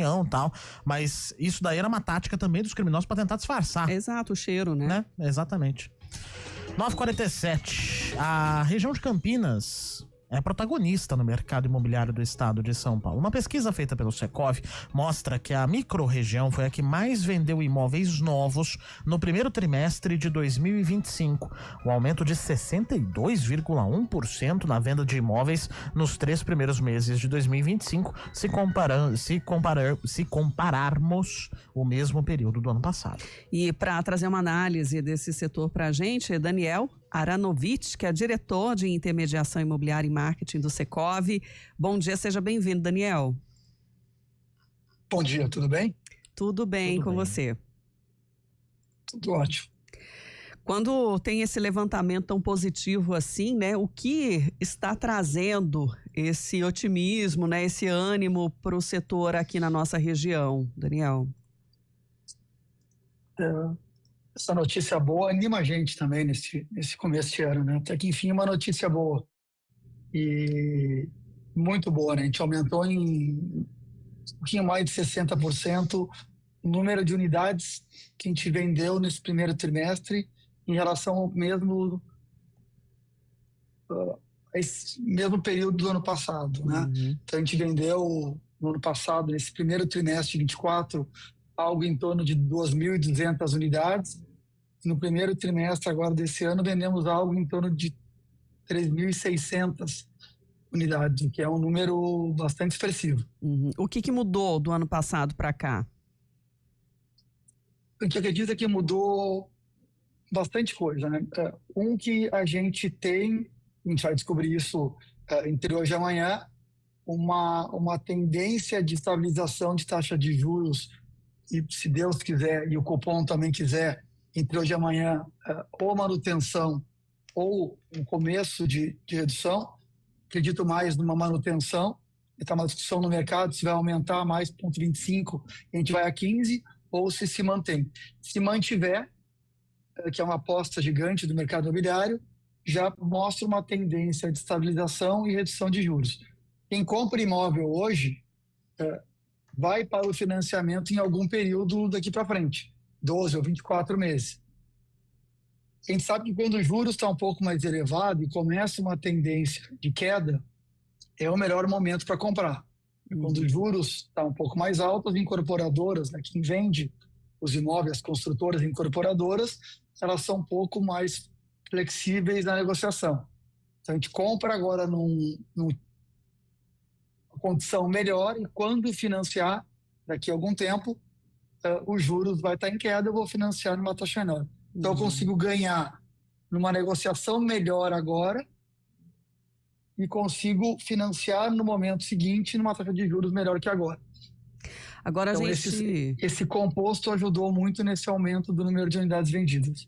e tal, mas isso daí era uma tática também dos criminosos para tentar disfarçar. Exato, o cheiro, né? Exatamente. 9h47, a região de Campinas é protagonista no mercado imobiliário do estado de São Paulo. Uma pesquisa feita pelo Secov mostra que a microrregião foi a que mais vendeu imóveis novos no primeiro trimestre de 2025. Um aumento de 62,1% na venda de imóveis nos 3 primeiros meses de 2025, se compararmos o mesmo período do ano passado. E para trazer uma análise desse setor para a gente, Daniel Aranovich, que é diretor de intermediação imobiliária e marketing do Secov. Bom dia, seja bem-vindo, Daniel. Bom dia, tudo bem? Tudo bem com você? Tudo ótimo. Quando tem esse levantamento tão positivo assim, né, o que está trazendo esse otimismo, né, esse ânimo para o setor aqui na nossa região, Daniel? Essa notícia boa anima a gente também nesse começo de ano, né? Até que enfim uma notícia boa e muito boa, né? A gente aumentou em um pouquinho mais de 60% o número de unidades que a gente vendeu nesse primeiro trimestre em relação ao mesmo esse mesmo período do ano passado, né? Então a gente vendeu no ano passado, nesse primeiro trimestre de 24, algo em torno de 2.200 unidades. No primeiro trimestre agora desse ano, vendemos algo em torno de 3.600 unidades, que é um número bastante expressivo. O que mudou do ano passado para cá? A gente acredita que mudou bastante coisa, né? Que a gente vai descobrir isso entre hoje e amanhã, uma tendência de estabilização de taxa de juros, e se Deus quiser e o Copom também quiser, entre hoje e amanhã, ou manutenção ou um começo de redução. Acredito mais numa manutenção. Está uma discussão no mercado se vai aumentar mais 0,25 e a gente vai a 15, ou se mantém. Se mantiver, que é uma aposta gigante do mercado imobiliário, já mostra uma tendência de estabilização e redução de juros. Quem compra imóvel hoje vai para o financiamento em algum período daqui para frente, 12 ou 24 meses. A gente sabe que quando o juros está um pouco mais elevado e começa uma tendência de queda, é o melhor momento para comprar. Quando os juros estão um pouco mais altos, as incorporadoras, né, quem vende os imóveis, as construtoras incorporadoras, elas são um pouco mais flexíveis na negociação. Então a gente compra agora numa condição melhor, e quando financiar, daqui a algum tempo, os juros vai estar em queda, eu vou financiar numa taxa menor. Então eu consigo ganhar numa negociação melhor agora e consigo financiar no momento seguinte numa taxa de juros melhor que agora. Agora então, esse composto ajudou muito nesse aumento do número de unidades vendidas.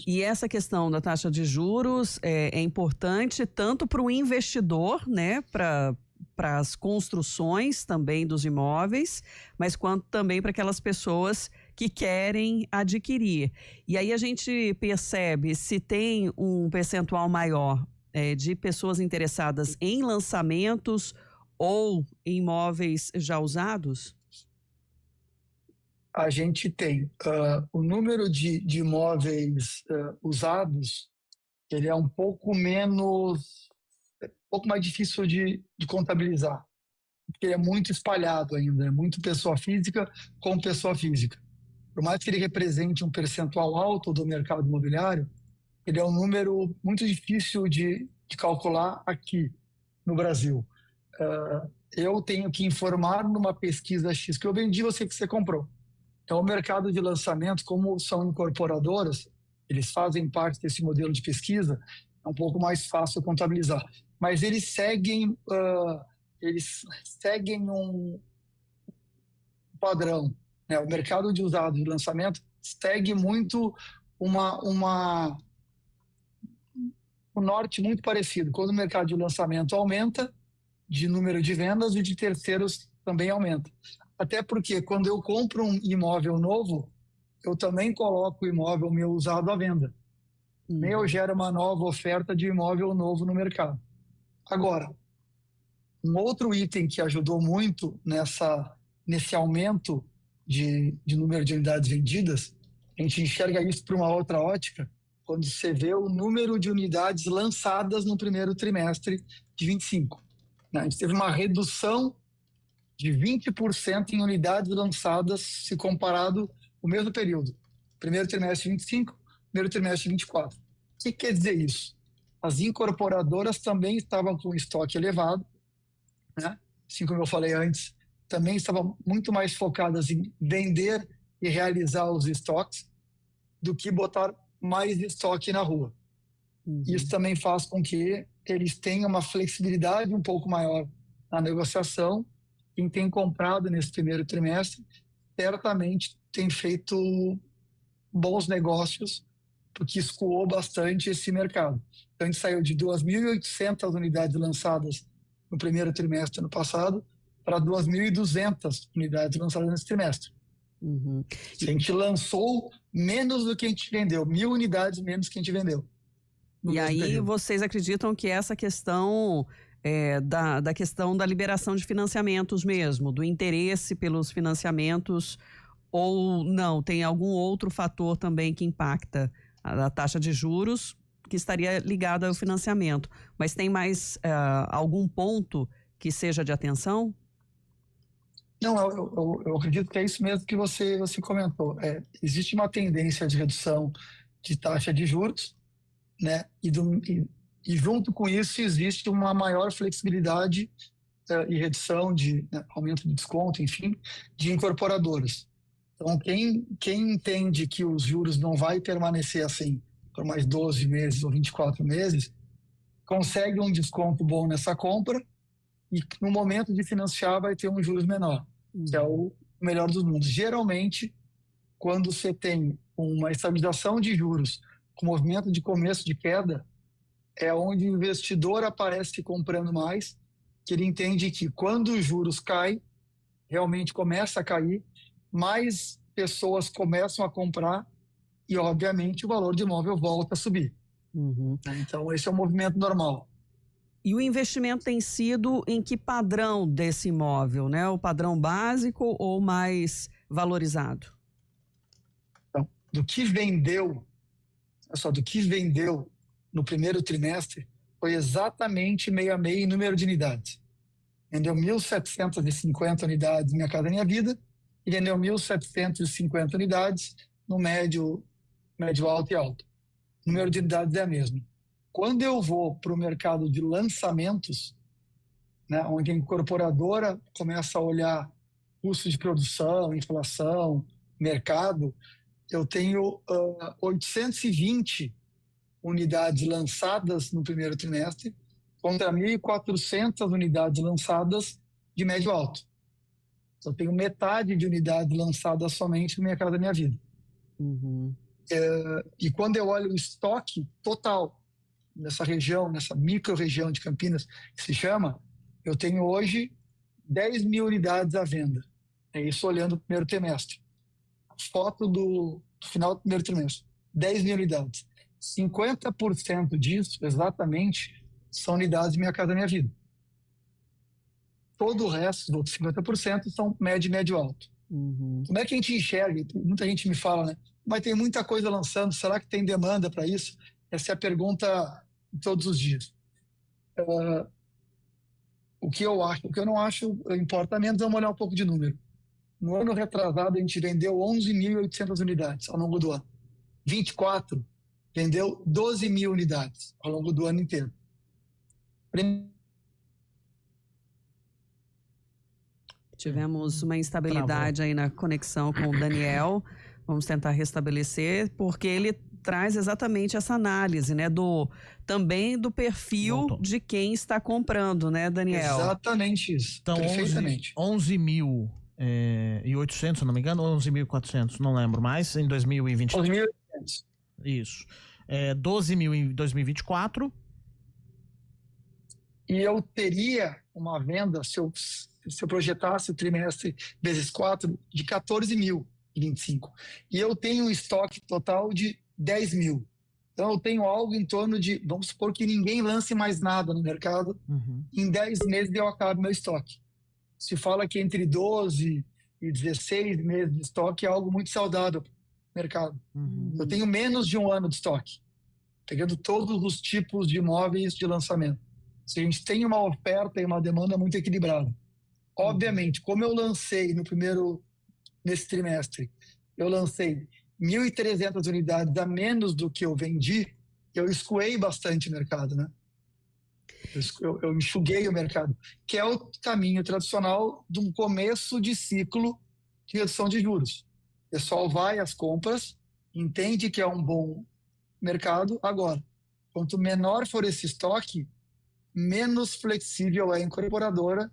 E essa questão da taxa de juros é importante tanto para o investidor, né, para as construções também dos imóveis, mas quanto também para aquelas pessoas que querem adquirir. E aí a gente percebe se tem um percentual maior de pessoas interessadas em lançamentos ou em imóveis já usados? A gente tem o número de imóveis usados, ele é um pouco mais difícil de contabilizar, porque ele é muito espalhado ainda, é muito pessoa física com pessoa física. Por mais que ele represente um percentual alto do mercado imobiliário, ele é um número muito difícil de calcular aqui no Brasil. Eu tenho que informar numa pesquisa X que eu vendi, você que você comprou. Então, o mercado de lançamento, como são incorporadoras, eles fazem parte desse modelo de pesquisa, é um pouco mais fácil contabilizar. Mas eles seguem um padrão, né? O mercado de usados de lançamento segue muito um norte muito parecido. Quando o mercado de lançamento aumenta, de número de vendas, e de terceiros também aumenta. Até porque quando eu compro um imóvel novo, eu também coloco o imóvel meu usado à venda. Eu gero uma nova oferta de imóvel novo no mercado. Agora, um outro item que ajudou muito nessa nesse aumento de número de unidades vendidas, a gente enxerga isso por uma outra ótica, quando você vê o número de unidades lançadas no primeiro trimestre de 25. A gente teve uma redução de 20% em unidades lançadas se comparado o mesmo período. Primeiro trimestre de 25, primeiro trimestre de 24. O que quer dizer isso? As incorporadoras também estavam com estoque elevado, né? Assim como eu falei antes, também estavam muito mais focadas em vender e realizar os estoques do que botar mais estoque na rua. Isso também faz com que eles tenham uma flexibilidade um pouco maior na negociação. Quem tem comprado nesse primeiro trimestre certamente tem feito bons negócios, porque escoou bastante esse mercado. Então, a gente saiu de 2.800 unidades lançadas no primeiro trimestre ano passado para 2.200 unidades lançadas nesse trimestre. A gente lançou menos do que a gente vendeu, 1.000 unidades menos que a gente vendeu. E aí vocês acreditam que essa questão da questão da liberação de financiamentos mesmo, do interesse pelos financiamentos, ou não, tem algum outro fator também que impacta a taxa de juros que estaria ligado ao financiamento, mas tem mais algum ponto que seja de atenção? Não, eu acredito que é isso mesmo que você comentou. Existe uma tendência de redução de taxa de juros, né? E junto com isso existe uma maior flexibilidade e redução de aumento de desconto, enfim, de incorporadoras. Então, quem entende que os juros não vai permanecer assim por mais 12 meses ou 24 meses, consegue um desconto bom nessa compra e no momento de financiar vai ter um juros menor, que é o melhor dos mundos. Geralmente, quando você tem uma estabilização de juros com movimento de começo de queda, é onde o investidor aparece comprando mais, que ele entende que quando os juros caem, realmente começa a cair, mais pessoas começam a comprar e, obviamente, o valor de imóvel volta a subir. Então, esse é o movimento normal. E o investimento tem sido em que padrão desse imóvel, né? O padrão básico ou mais valorizado? Então, do que vendeu no primeiro trimestre foi exatamente meio a meio em número de unidades. Vendeu 1.750 unidades Minha Casa Minha Vida e vendeu 1.750 unidades no médio alto e alto. O número de unidades é a mesma. Quando eu vou para o mercado de lançamentos, né, onde a incorporadora começa a olhar custo de produção, inflação, mercado, eu tenho 820 unidades lançadas no primeiro trimestre contra 1.400 unidades lançadas de médio alto. Eu tenho metade de unidades lançadas somente no Minha Casa Minha Vida. E quando eu olho o estoque total nessa região, nessa micro-região de Campinas, que se chama, eu tenho hoje 10.000 unidades à venda. É isso olhando o primeiro trimestre. Foto do final do primeiro trimestre. 10.000 unidades. 50% disso, exatamente, são unidades Minha Casa Minha Vida. Todo o resto, os outros 50%, são médio e médio alto. Como é que a gente enxerga? Muita gente me fala, né? Mas tem muita coisa lançando, será que tem demanda para isso? Essa é a pergunta de todos os dias. O que eu não acho importa menos, vamos olhar um pouco de número. No ano retrasado, a gente vendeu 11.800 unidades ao longo do ano. 24 vendeu 12.000 unidades ao longo do ano inteiro. Tivemos uma instabilidade aí na conexão com o Daniel. Vamos tentar restabelecer, porque ele traz exatamente essa análise, né, também do perfil de quem está comprando, né, Daniel? Exatamente isso. Então, perfeitamente. 11.800, se não me engano, ou 11.400, não lembro mais, em 2023. 11.800. Isso. 12.000 em 2024. E eu teria uma venda, se eu projetasse o trimestre vezes 4, de 14.000 em 25. E eu tenho um estoque total de 10.000. Então eu tenho algo em torno de, vamos supor que ninguém lance mais nada no mercado, em 10 meses eu acabo meu estoque. Se fala que entre 12 e 16 meses de estoque é algo muito saudável no mercado. Eu tenho menos de um ano de estoque, pegando todos os tipos de imóveis de lançamento. Se a gente tem uma oferta e uma demanda muito equilibrada. Obviamente, como eu lancei nesse trimestre, eu lancei 1.300 unidades a menos do que eu vendi, eu escoei bastante o mercado, né? Eu enxuguei o mercado, que é o caminho tradicional de um começo de ciclo de redução de juros. O pessoal vai às compras, entende que é um bom mercado. Agora, quanto menor for esse estoque, menos flexível é a incorporadora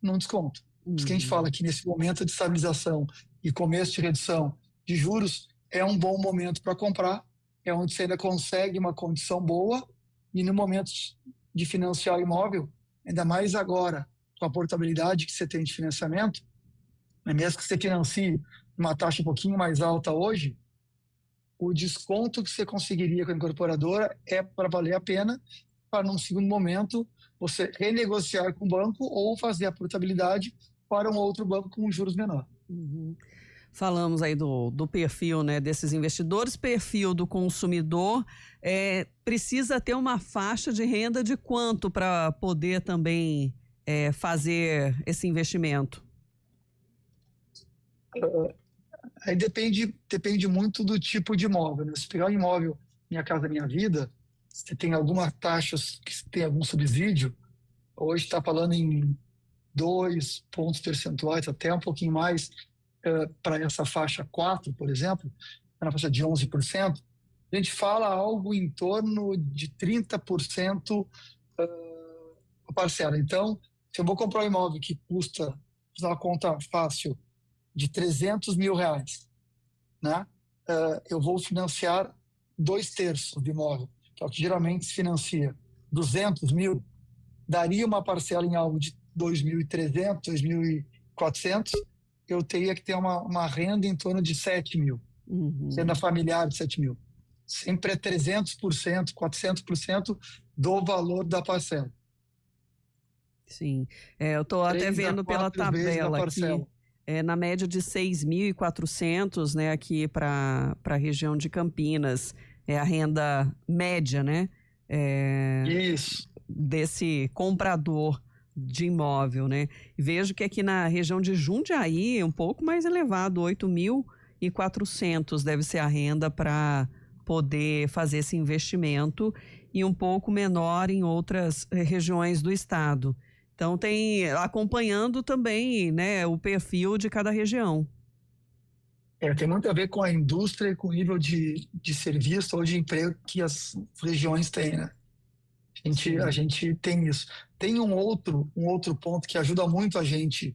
num desconto. Por isso que a gente fala que nesse momento de estabilização e começo de redução de juros, é um bom momento para comprar, é onde você ainda consegue uma condição boa, e no momento de financiar o imóvel, ainda mais agora, com a portabilidade que você tem de financiamento, mesmo que você financie uma taxa um pouquinho mais alta hoje, o desconto que você conseguiria com a incorporadora é para valer a pena, para num segundo momento você renegociar com o banco ou fazer a portabilidade para um outro banco com juros menor. Falamos aí do perfil, né, desses investidores, perfil do consumidor, precisa ter uma faixa de renda de quanto para poder também fazer esse investimento? Aí depende muito do tipo de imóvel, né? Se pegar um imóvel Minha Casa Minha Vida, você tem algumas taxas que tem algum subsídio, hoje está falando em 2 pontos percentuais, até um pouquinho mais, para essa faixa 4, por exemplo, na faixa de 11%, a gente fala algo em torno de 30% a parcela. Então, se eu vou comprar um imóvel que custa, vou fazer uma conta fácil, de R$300 mil, né? Eu vou financiar 2/3 do imóvel, que é o que geralmente se financia. 200 mil, daria uma parcela em algo de 2.300, 2.400, eu teria que ter uma renda em torno de 7 mil, renda familiar de 7 mil. Sempre é 300%, 400% do valor da parcela. Sim, eu estou até vendo pela tabela aqui, na média de 6.400, né, aqui para a região de Campinas, é a renda média, né? Isso. Desse comprador de imóvel, né? Vejo que aqui na região de Jundiaí é um pouco mais elevado, 8.400 deve ser a renda para poder fazer esse investimento, e um pouco menor em outras regiões do estado. Então tem acompanhando também, né, o perfil de cada região. Tem muito a ver com a indústria e com o nível de serviço ou de emprego que as regiões têm, né? A gente tem isso. Tem um outro ponto que ajuda muito a gente,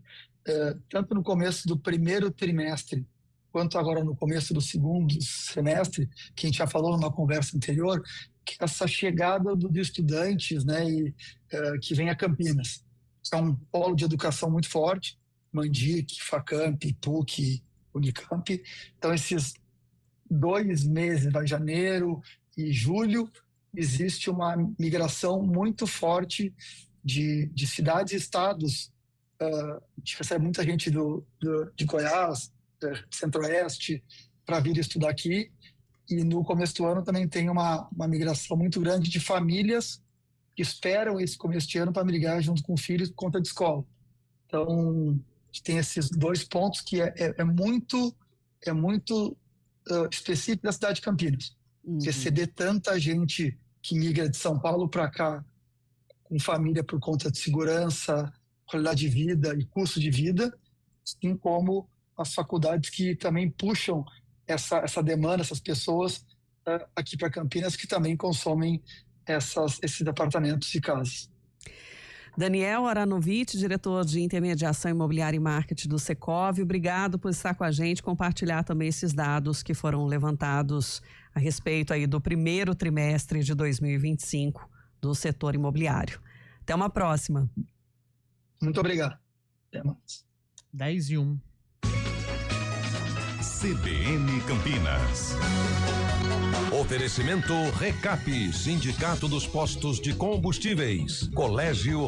tanto no começo do primeiro trimestre, quanto agora no começo do segundo semestre, que a gente já falou numa conversa anterior, que é essa chegada de estudantes, né, que vem a Campinas. É um polo de educação muito forte, Mandic, Facamp, PUC, Unicamp. Então, esses 2 meses, janeiro e julho, existe uma migração muito forte de cidades e estados. A gente recebe muita gente de Goiás, Centro-Oeste, para vir estudar aqui. E no começo do ano também tem uma migração muito grande de famílias que esperam esse começo de ano para migrar junto com filhos por conta de escola. Então, a gente tem esses 2 pontos que é muito específico da cidade de Campinas. Receber tanta gente que migra de São Paulo para cá com família por conta de segurança, qualidade de vida e custo de vida, assim como as faculdades que também puxam essa demanda, essas pessoas aqui para Campinas, que também consomem esses apartamentos e casas. Daniel Aranovich, diretor de intermediação imobiliária e marketing do Secov, obrigado por estar com a gente, compartilhar também esses dados que foram levantados a respeito aí do primeiro trimestre de 2025 do setor imobiliário. Até uma próxima. Muito obrigado. Até mais. 10:01. CBN Campinas. Oferecimento Recap, Sindicato dos Postos de Combustíveis, Colégio